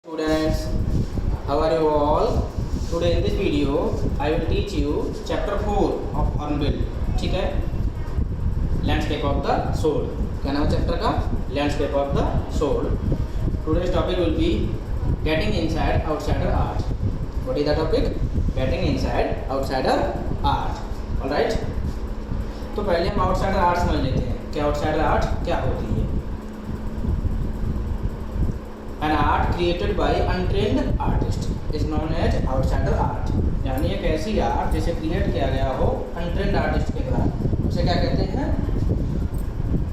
Students, how are you all? Today in this video I will teach you chapter 4 of Hornbill. ठीक है, landscape of the soul. क्या नाम है chapter का? Landscape of the soul. Today's topic will be getting inside outsider art. What is the topic? Getting inside outsider art. All right. तो पहले हम outsider art समझ लेते हैं कि आउटसाइडर आर्ट क्या होती है. An art created by untrained artist is known as outsider art. यानी एक ऐसी आर्ट जिसे क्रिएट किया गया हो अनट्रेंड आर्टिस्ट के द्वारा, उसे क्या कहते हैं?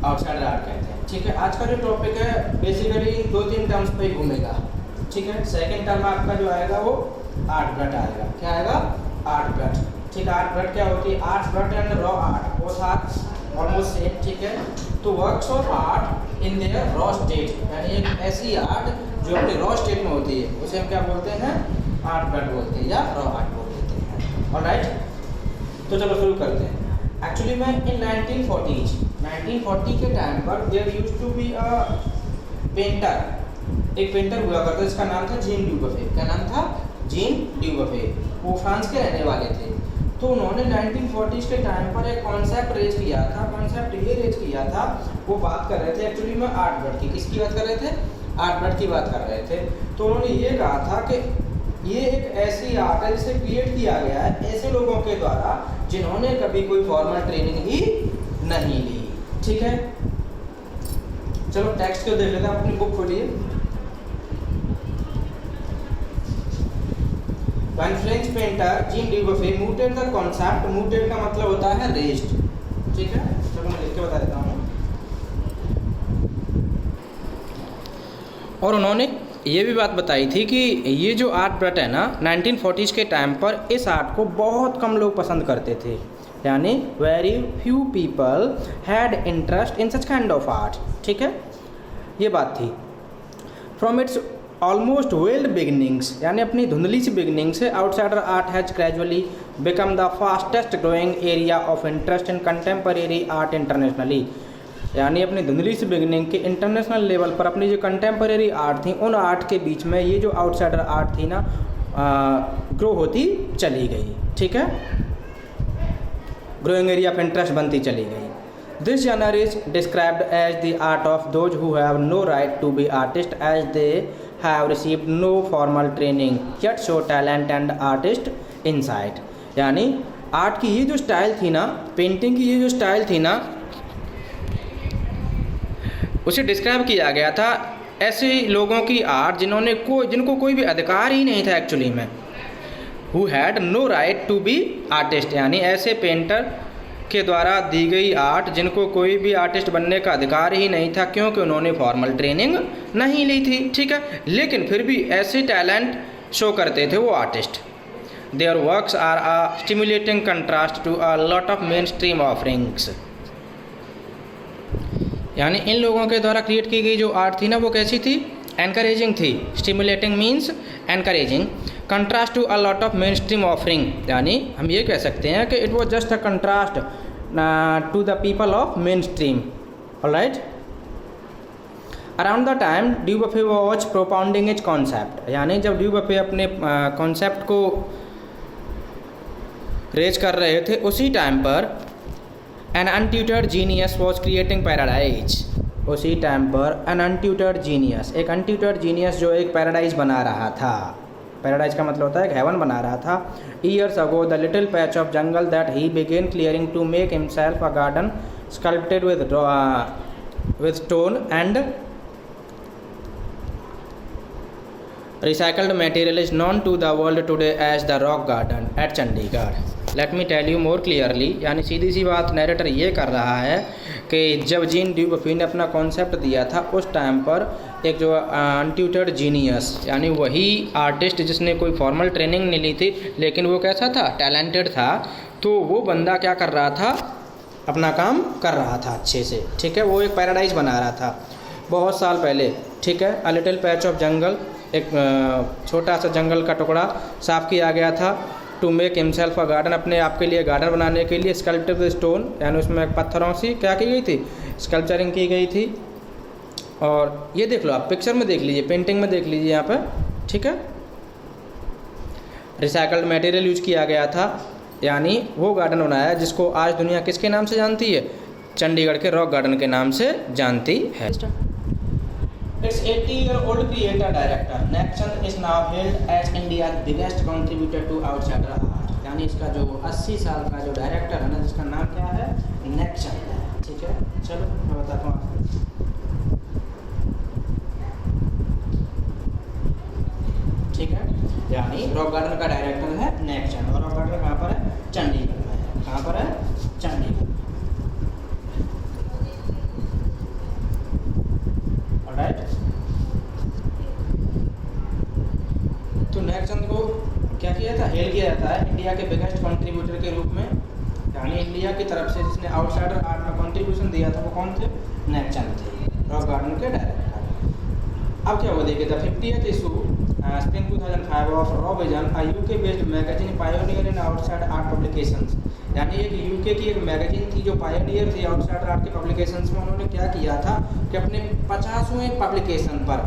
आउटसाइडर आर्ट कहते हैं. ठीक है, आज का जो टॉपिक है बेसिकली 2-3 टर्म्स पे ही घूमेगा. ठीक है, सेकंड टर्म आपका जो आएगा वो आर्ट ब्लड आएगा. क्या आएगा? Art blood. ठीक है, आर्ट ब्लड क्या होती है? Art blood and raw art both are almost same. ठीक है, तो works of art in their raw state, यानी एक ऐसी आर्ट जो अपने रॉ स्टेट में होती है उसे हम क्या बोलते हैं? आर्ट ब्लड बोलते हैं या रॉ आर्ट बोल देते हैं. ऑलराइट, तो चलो शुरू करते हैं. एक्चुअली में इन 1940 के टाइम पर there used to be a painter. एक पेंटर हुआ करता जिसका नाम था जीन ड्यूबफे. क्या नाम था? जीन ड्यूबफे. वो फ्रांस के रहने वाले थे. तो उन्होंने 1940 के टाइम पर एक कॉन्सेप्ट रेज किया था. कॉन्सेप्ट ये रेज किया था, वो बात कर रहे थे एक्चुअली में आर्ट ब्लड की. किसकी बात कर रहे थे? आर्ट ब्लड की बात कर रहे थे. तो उन्होंने ये कहा था कि ये एक ऐसी आर्ट है जिसे क्रिएट किया गया है ऐसे लोगों के द्वारा जिन्होंने कभी कोई फॉर्मल ट्रेनिंग ही नहीं ली. ठीक है, चलो टेक्स्ट को देख लेते हैं. अपनी बुक खोलिए. When French painter Jean Dubuffet mooted the concept, mooted का मतलब होता है raised. ठीक है, चलो मैं लिख के बता देता हूँ. और उन्होंने ये भी बात बताई थी कि ये जो आर्ट ब्लड है ना 1940s के टाइम पर इस आर्ट को बहुत कम लोग पसंद करते थे. यानी very few people had interest in such kind of art. ठीक है, ये बात थी. From its almost weld beginnings, यानी अपनी धुंधली सी बिगिनिंग से outsider art has gradually become the fastest growing area of interest in contemporary art internationally. यानी अपनी धुंधली सी बिगिनिंग के इंटरनेशनल लेवल पर अपनी जो कंटेम्परेरी आर्ट थी उन आर्ट के बीच में ये जो आउटसाइडर आर्ट थी ना ग्रो होती चली गई. ठीक है, ग्रोइंग एरिया ऑफ इंटरेस्ट बनती चली गई. This genre is described as the art of those who have no right to be artist as they have received no formal training yet show talent and artist insight. यानी art की ये जो style थी ना, painting की ये जो style थी ना, उसे डिस्क्राइब किया गया था ऐसे लोगों की आर्ट जिनको कोई भी अधिकार ही नहीं था एक्चुअली में. who had no right to be artist, यानी ऐसे पेंटर के द्वारा दी गई आर्ट जिनको कोई भी आर्टिस्ट बनने का अधिकार ही नहीं था क्योंकि उन्होंने फॉर्मल ट्रेनिंग नहीं ली थी. ठीक है, लेकिन फिर भी ऐसे टैलेंट शो करते थे वो artist. Their works are a stimulating contrast to a lot of main stream offerings. यानी इन लोगों के द्वारा क्रिएट की गई जो आर्ट थी ना वो कैसी थी? एनकरेजिंग थी. Stimulating means encouraging. Contrast to a lot of main stream offering, यानी हम ये कह सकते हैं कि it was just a contrast to the people of main stream. Alright, around the time Dubuffet was propounding is concept. यानी जब ड्यूबफे अपने कॉन्सेप्ट को रेज कर रहे थे उसी टाइम पर an untutored genius was creating paradise. उसी टाइम पर एन अनट्यूटर्ड जीनियस, एक अनट्यूटर्ड जीनियस जो एक पैराडाइज बना रहा था. पैराडाइज का मतलब होता है एक हेवन बना रहा था. Years ago the little patch of jungle that he began clearing to make himself a garden sculpted with stone and recycled material is known to the world today as the rock garden at Chandigarh. Let me tell you more clearly. यानी सीधी सी बात narrator ये कर रहा है कि जब gene ड्यूबफे ने अपना कॉन्सेप्ट दिया था उस टाइम पर एक जो अनट्यूटर्ड जीनियस, यानी वही आर्टिस्ट जिसने कोई फॉर्मल ट्रेनिंग नहीं ली थी लेकिन वो कैसा था? टैलेंटेड था. तो वो बंदा क्या कर रहा था? अपना काम कर रहा था अच्छे से. ठीक है, वो एक पैराडाइज बना रहा था बहुत साल पहले. ठीक है, अ लिटिल पैच ऑफ जंगल, एक छोटा सा जंगल का टुकड़ा साफ़ किया गया था. To make himself a garden, अपने आप के लिए गार्डन बनाने के लिए. स्कल्प्टेड विद स्टोन, यानी उसमें पत्थरों से क्या की गई थी? स्कल्पचरिंग की गई थी. और ये देख लो आप, पिक्चर में देख लीजिए, पेंटिंग में देख लीजिए यहाँ पर ठीक है। रिसाइकल्ड मटेरियल यूज किया गया था, यानी वो गार्डन बनाया जिसको आज दुनिया किसके नाम से जानती है? चंडीगढ़ के रॉक गार्डन के नाम से जानती है। Its 80-year-old creator director Nexon is now hailed as India's biggest contributor to outsider art। यानी इसका जो 80 साल का जो डायरेक्टर है ना, जिसका नाम क्या है? नेक्सन है। ठीक है, चलो मैं बताता हूँ आपको। ठीक है, यानी रॉक गार्डन का डायरेक्टर है नेक्सन, और रॉक गार्डन कहाँ पर है? चंडीगढ़ में है। कहाँ पर है? चंडीगढ़। तो नेक्सन को क्या किया था? हेल किया जाता है इंडिया के बिगेस्ट कंट्रीब्यूटर के रूप में, यानी इंडिया की तरफ से जिसने आउटसाइडर आर्ट में कंट्रीब्यूशन दिया था वो कौन थे? नेक्सन थे, रॉक गार्डन के डायरेक्टर। अब क्या हुआ देखिए, the 50th issue spring 2005 of raw vision, a UK based magazine pioneer in outside art publications. यानी एक यूके की एक मैगजीन थी जो पायोनियर थी आउटसाइडर आर्ट के पब्लिकेशंस में। उन्होंने क्या किया था कि अपने 50वें पब्लिकेशन पर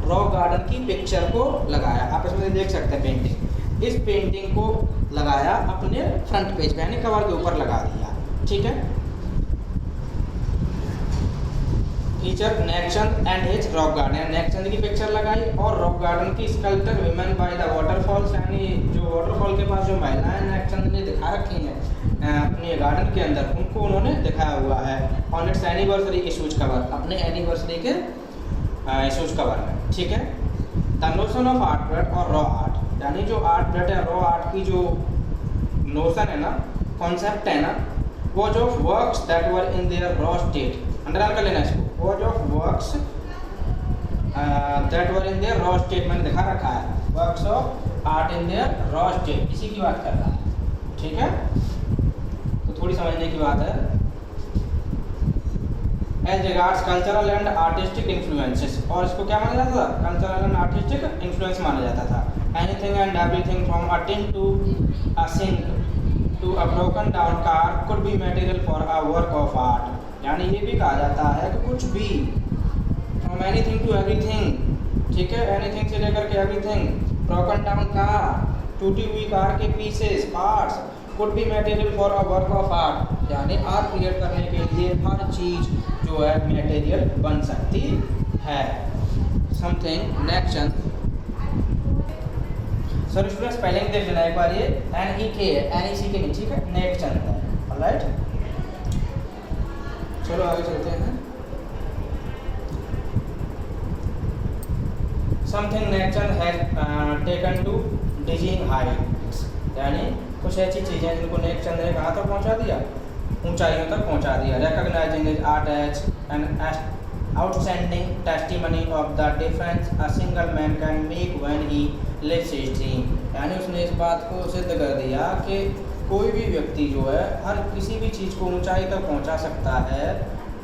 रॉक गार्डन की पिक्चर को लगाया। आप इसमें देख सकते हैं पेंटिंग, इस पेंटिंग को लगाया अपने फ्रंट पेज पे, यानी कवर के ऊपर लगा दिया। ठीक है, feature Nexon and his rock garden, Nexon की पिक्चर लगाई और रॉक गार्डन की sculpture women by the waterfalls, यानी जो वाटरफॉल के पास जो महिलाएं नेक्सन ने दिखा रखी हैं अपने गार्डन के अंदर, उनको उन्होंने दिखाया हुआ है on it's anniversary issues cover, अपने एनिवर्सरी के इशूज कवर में। ठीक है, the notion of art bread और रॉ आर्ट, यानी जो आर्ट ब्रेड है, रॉ आर्ट की जो नोशन है ना, कॉन्सेप्ट है ना, was of works that were in their raw state, underline कर लेना इसको, was of works that were in their raw state, मैंने दिखा रखा है, works of art in their raw state, इसी की बात कर रहा है। ठीक है, तो थोड़ी समझने की बात है। As regards cultural and artistic influences, और इसको क्या माना जाता था? कल्चरल एंड आर्टिस्टिक इन्फ्लुएंस माना जाता था। Anything and everything from a tin to a sink to a broken down car could be material for a work of art, यानी ये भी कहा जाता है कि कुछ भी, फ्रॉम एनीथिंग टू एवरीथिंग। ठीक है, एनीथिंग से लेकर के एवरीथिंग, ब्रोकन डाउन कार, टूटी हुई कार के pieces, parts, could be material for a work of art, यानी आर्ट क्रिएट करने के लिए हर चीज़ जो है मटेरियल बन सकती है। Something Nexon, sir students spelling देख लेना एक बार, ये NEK है, NEC के नहीं, ठीक है, नेक्सन है। ऑलराइट, चलो आगे चलते हैं। Something Nek Chand has taken to dizzying heights, यानी कुछ ऐसी चीज़ें जिनको नेक्सन ने कहाँ तक पहुँचा दिया? ऊंचाइयों तक पहुंचा दिया। Recognising his art as an outstanding testimony of the difference a single man can make when he lives his dream, यानी उसने इस बात को सिद्ध कर दिया कि कोई भी व्यक्ति जो है हर किसी भी चीज़ को ऊंचाई तक पहुंचा सकता है,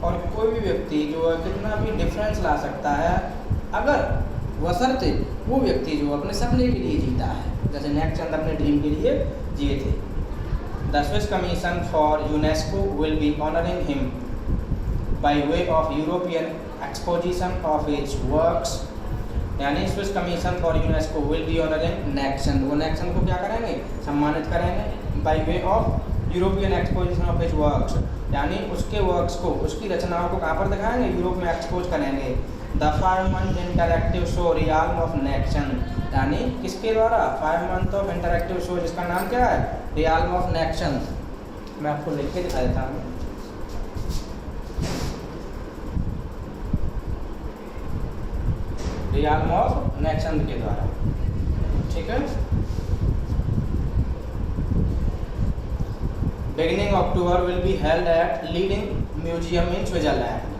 और कोई भी व्यक्ति जो है कितना भी डिफरेंस ला सकता है, अगर बशर्ते वो व्यक्ति जो अपने सपने के लिए जीता है, जैसे नेक्सन अपने ड्रीम के लिए जिए थे। The Swiss Commission for UNESCO will be honoring him by way of European exposition of his works, यानी Swiss commission for UNESCO will be honouring Nexon, वो नेक्सन को क्या करेंगे? सम्मानित करेंगे, by way of European exposition of his works, यानी उसके works को, उसकी रचनाओं को कहाँ पर दिखाएंगे? यूरोप में एक्सपोज करेंगे। The 5 month interactive show realm of Nek Chand, यानी किसके द्वारा? 5 month ऑफ इंटरैक्टिव शो, जिसका नाम क्या है? रियाल्म ऑफ नेक्सन। मैं आपको लिख के दिखा देता हूँ। रियाल्म ऑफ नेक्सन के द्वारा, ठीक है। Beginning October will be held at leading museum in Switzerland,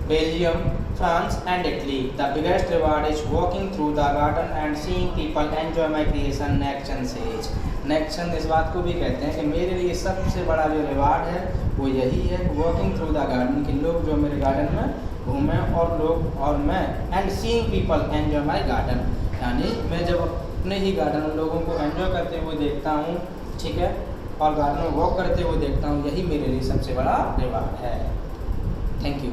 Belgium, France and Italy. The biggest reward is walking through the garden and seeing people enjoy my creation, Nexon says. Nexon इस बात को भी कहते हैं कि मेरे लिए सबसे बड़ा जो रिवार्ड है वो यही है, वॉकिंग थ्रू द गार्डन, कि लोग जो मेरे गार्डन में घूमें और मैं and seeing people enjoy my garden, यानी मैं जब अपने ही गार्डन में लोगों को एंजॉय करते हुए देखता हूँ, ठीक है, और गार्डन में वॉक करते हुए देखता हूँ, यही मेरे लिए सबसे बड़ा रिवार्ड है। Thank you.